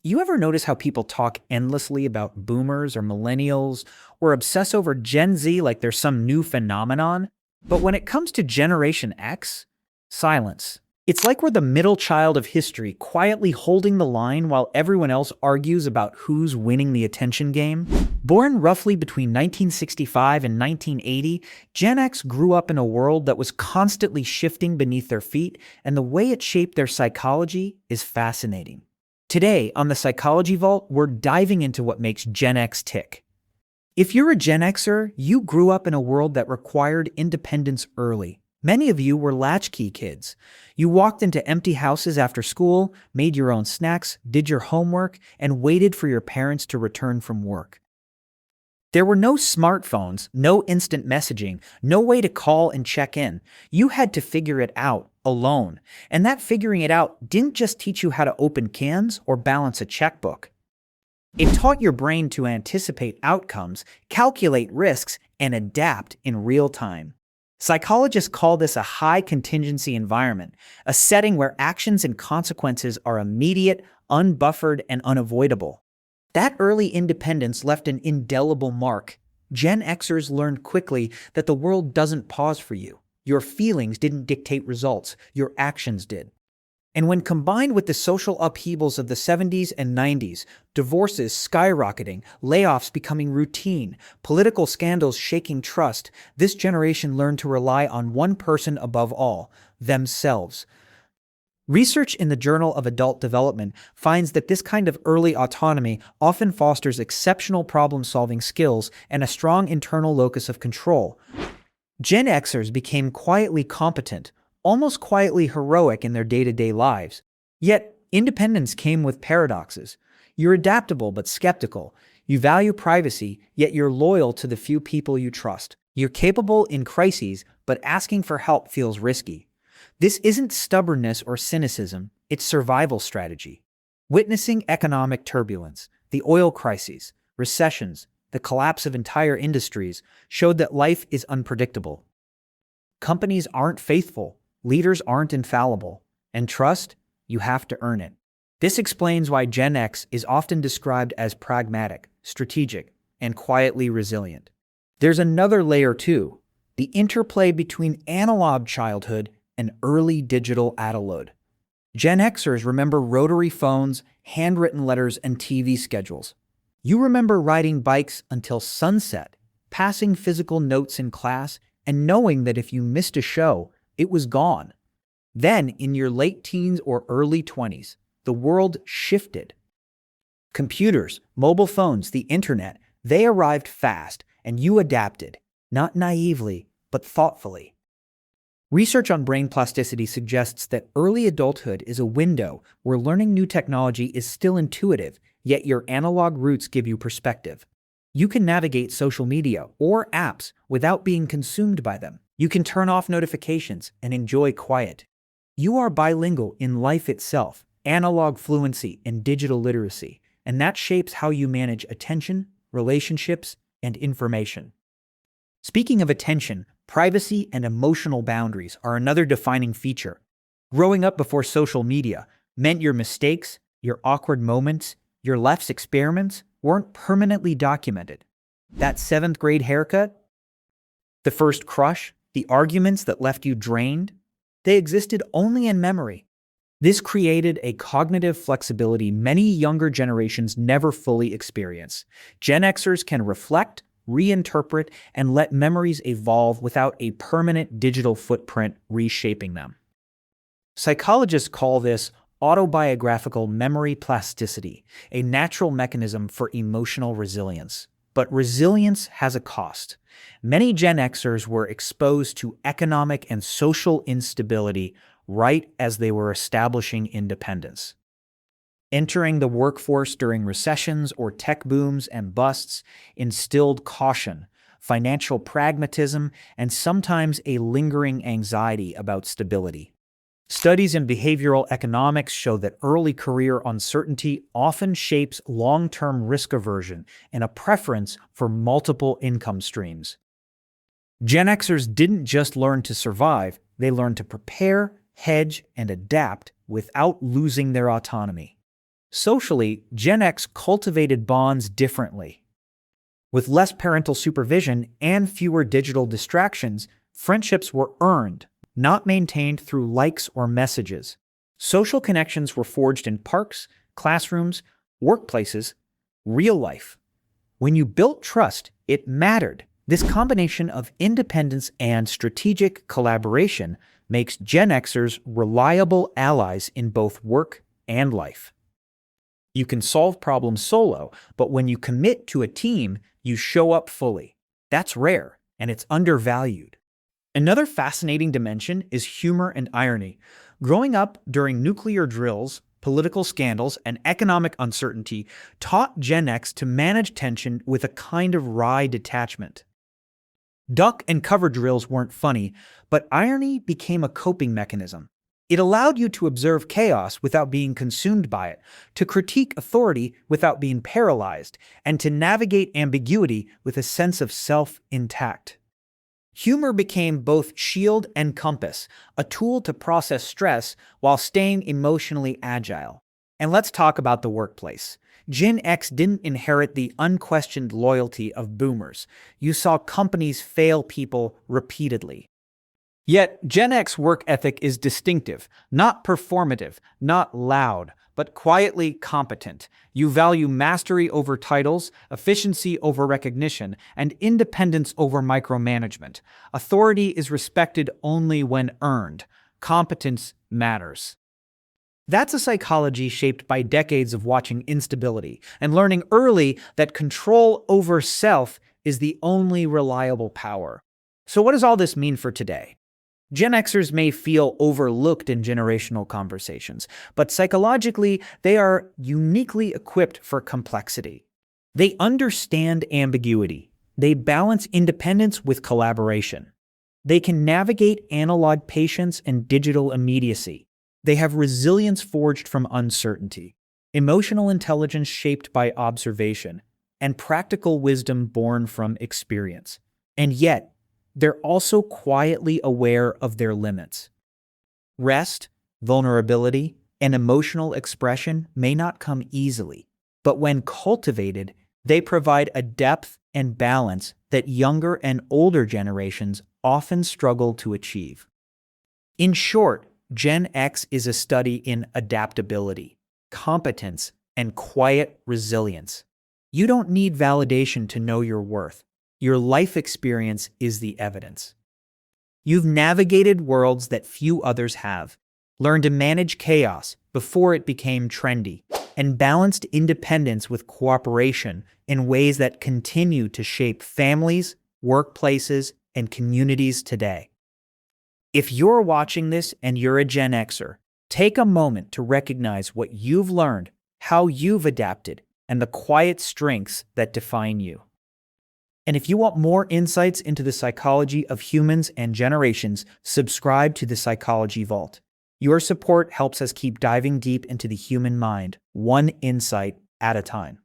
You ever notice how people talk endlessly about boomers or millennials or obsess over Gen Z like there's some new phenomenon? But when it comes to Generation X, silence. It's like we're the middle child of history, quietly holding the line while everyone else argues about who's winning the attention game. Born roughly between 1965 and 1980, Gen X grew up in a world that was constantly shifting beneath their feet, and the way it shaped their psychology is fascinating. Today, on the Psychology Vault, we're diving into what makes Gen X tick. If you're a Gen Xer, you grew up in a world that required independence early. Many of you were latchkey kids. You walked into empty houses after school, made your own snacks, did your homework, and waited for your parents to return from work. There were no smartphones, no instant messaging, no way to call and check in. You had to figure it out alone. And that figuring it out didn't just teach you how to open cans or balance a checkbook. It taught your brain to anticipate outcomes, calculate risks, and adapt in real time. Psychologists call this a high contingency environment, a setting where actions and consequences are immediate, unbuffered, and unavoidable. That early independence left an indelible mark. Gen Xers learned quickly that the world doesn't pause for you. Your feelings didn't dictate results, your actions did. And when combined with the social upheavals of the 70s and 90s, divorces skyrocketing, layoffs becoming routine, political scandals shaking trust, this generation learned to rely on one person above all, themselves. Research in the Journal of Adult Development finds that this kind of early autonomy often fosters exceptional problem-solving skills and a strong internal locus of control. Gen Xers became quietly competent, almost quietly heroic in their day-to-day lives. Yet, independence came with paradoxes. You're adaptable but skeptical. You value privacy, yet you're loyal to the few people you trust. You're capable in crises, but asking for help feels risky. This isn't stubbornness or cynicism, it's survival strategy. Witnessing economic turbulence, the oil crises, recessions, the collapse of entire industries showed that life is unpredictable. Companies aren't faithful, leaders aren't infallible, and trust, you have to earn it. This explains why Gen X is often described as pragmatic, strategic, and quietly resilient. There's another layer too, the interplay between analog childhood and early digital adulthood. Gen Xers remember rotary phones, handwritten letters, and TV schedules. You remember riding bikes until sunset, passing physical notes in class, and knowing that if you missed a show, it was gone. Then, in your late teens or early 20s, the world shifted. Computers, mobile phones, the internet, they arrived fast, and you adapted, not naively, but thoughtfully. Research on brain plasticity suggests that early adulthood is a window where learning new technology is still intuitive, yet your analog roots give you perspective. You can navigate social media or apps without being consumed by them. You can turn off notifications and enjoy quiet. You are bilingual in life itself, analog fluency and digital literacy, and that shapes how you manage attention, relationships, and information. Speaking of attention, privacy and emotional boundaries are another defining feature. Growing up before social media meant your mistakes, your awkward moments, your life's experiments weren't permanently documented. That 7th grade haircut, the first crush, the arguments that left you drained, they existed only in memory. This created a cognitive flexibility many younger generations never fully experience. Gen Xers can reflect, reinterpret, and let memories evolve without a permanent digital footprint reshaping them. Psychologists call this autobiographical memory plasticity, a natural mechanism for emotional resilience. But resilience has a cost. Many Gen Xers were exposed to economic and social instability right as they were establishing independence. Entering the workforce during recessions or tech booms and busts instilled caution, financial pragmatism, and sometimes a lingering anxiety about stability. Studies in behavioral economics show that early career uncertainty often shapes long-term risk aversion and a preference for multiple income streams. Gen Xers didn't just learn to survive, they learned to prepare, hedge, and adapt without losing their autonomy. Socially, Gen X cultivated bonds differently. With less parental supervision and fewer digital distractions, friendships were earned, not maintained through likes or messages. Social connections were forged in parks, classrooms, workplaces, real life. When you built trust, it mattered. This combination of independence and strategic collaboration makes Gen Xers reliable allies in both work and life. You can solve problems solo, but when you commit to a team, you show up fully. That's rare, and it's undervalued. Another fascinating dimension is humor and irony. Growing up during nuclear drills, political scandals, and economic uncertainty taught Gen X to manage tension with a kind of wry detachment. Duck and cover drills weren't funny, but irony became a coping mechanism. It allowed you to observe chaos without being consumed by it, to critique authority without being paralyzed, and to navigate ambiguity with a sense of self intact. Humor became both shield and compass, a tool to process stress while staying emotionally agile. And let's talk about the workplace. Gen X didn't inherit the unquestioned loyalty of boomers. You saw companies fail people repeatedly. Yet, Gen X work ethic is distinctive, not performative, not loud, but quietly competent. You value mastery over titles, efficiency over recognition, and independence over micromanagement. Authority is respected only when earned. Competence matters. That's a psychology shaped by decades of watching instability and learning early that control over self is the only reliable power. So what does all this mean for today? Gen Xers may feel overlooked in generational conversations, but psychologically, they are uniquely equipped for complexity. They understand ambiguity. They balance independence with collaboration. They can navigate analog patience and digital immediacy. They have resilience forged from uncertainty, emotional intelligence shaped by observation, and practical wisdom born from experience. And yet, they're also quietly aware of their limits. Rest, vulnerability, and emotional expression may not come easily, but when cultivated, they provide a depth and balance that younger and older generations often struggle to achieve. In short, Gen X is a study in adaptability, competence, and quiet resilience. You don't need validation to know your worth. Your life experience is the evidence. You've navigated worlds that few others have, learned to manage chaos before it became trendy, and balanced independence with cooperation in ways that continue to shape families, workplaces, and communities today. If you're watching this and you're a Gen Xer, take a moment to recognize what you've learned, how you've adapted, and the quiet strengths that define you. And if you want more insights into the psychology of humans and generations, subscribe to the Psychology Vault. Your support helps us keep diving deep into the human mind, one insight at a time.